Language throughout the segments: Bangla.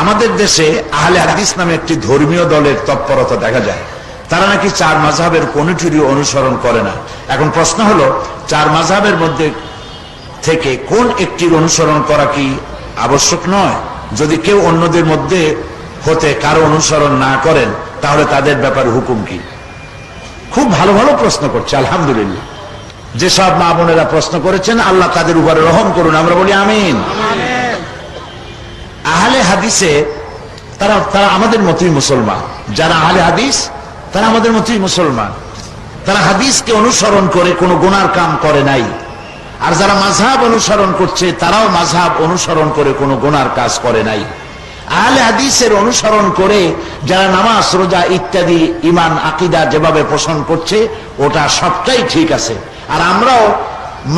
আমাদের দেশে আহলে হাদিস নামে একটি ধর্মীয় দলের তৎপরতা দেখা যায়। তারা নাকি চার মাযহাবের কোনটিরই অনুসরণ করে না। এখন প্রশ্ন হলো, চার মাযহাবের মধ্যে থেকে কোন একটির অনুসরণ করা কি আবশ্যক নয়? যদি কেউ অন্যদের মধ্যে হতে কারো অনুসরণ না করেন, তাহলে তাদের ব্যাপারে হুকুম কি? খুব ভালো ভালো প্রশ্ন করছে, আলহামদুলিল্লাহ। যেসব মা বোনেরা প্রশ্ন করেছেন, আল্লাহ তাদের উপরে রহম করুন, আমরা বলি আমিন। আহলে হাদিসে তারা আমাদের মতই মুসলমান। যারা আহলে হাদিস তারা আমাদের মতই মুসলমান। তারা হাদিসকে অনুসরণ করে কোনো গুনার কাম করে নাই। আর যারা মাযহাব অনুসরণ করছে, তারাও মাযহাব অনুসরণ করে কোনো গুনার কাজ করে নাই। আহলে হাদিসের অনুসরণ করে যারা নামাজ, রোজা ইত্যাদি ঈমান আকীদা যেভাবে পোষণ করছে, ওটা সবটাই ঠিক আছে। আর আমরাও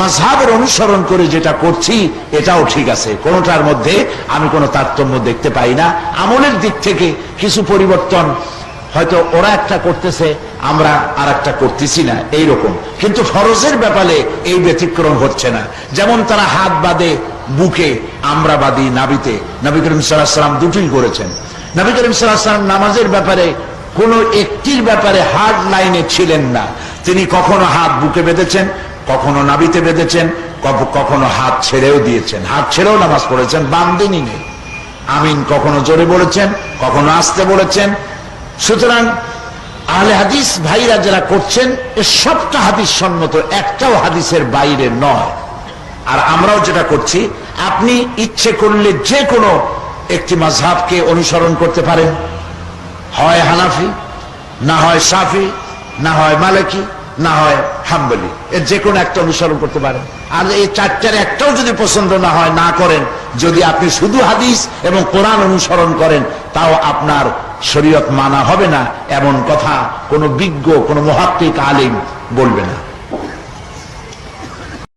মাযহাবের অনুসরণ করে যেটা করছি, এটাও ঠিক আছে। কোনোটার মধ্যে আমি কোনো তারতম্য দেখতে পাই না। আমলের দিক থেকে কিছু পরিবর্তন হয়তো ওরা একটা করতেছে, আমরা আর একটা করতেছি না, এইরকম। কিন্তু ফরজের ব্যাপারে এই ব্যতিক্রম হচ্ছে না। যেমন তারা হাত বাঁধে বুকে, আমরা বাঁধি নাভিতে। নবী করিম সাল্লাল্লাহু আলাইহি ওয়াসাল্লাম দুটোই করেছেন। নবী করিম সাল্লাল্লাহু আলাইহি ওয়াসাল্লাম নামাজের ব্যাপারে কোনো একটির ব্যাপারে হার্ড লাইনে ছিলেন না। তিনি কখনো হাত বুকে বেঁধেছেন, কখনো নাভিতে বেঁধেছেন, কখনো হাত ছেড়েও দিয়েছেন। হাত ছেড়েও নামাজ পড়েছেন, বান্দেনি নেই। আমিন কখনো জোরে বলেছেন, কখনো আস্তে বলেছেন। সুতরাং আহলে হাদিস ভাইরা যারা করছেন, এর সবটা হাদিস সম্মত, একটাও হাদিসের বাইরে নয়। আর আমরাও যেটা করছি, আপনি ইচ্ছে করলে যে কোনো একটি মাযহাবকে অনুসরণ করতে পারেন। হয় হানাফি, না হয় শাফি, না হয় মালিকি, না হয় হাম্বলি, এর যে কোনো একটা অনুসরণ করতে পারেন। আর এই চারটার একটাও যদি পছন্দ না হয়, না করেন। যদি আপনি শুধু হাদিস এবং কোরআন অনুসরণ করেন, তাও আপনার শরীয়ত মানা হবে না, এমন কথা কোনো বিজ্ঞ, কোনো মুহাক্কিক আলিম বলবে না।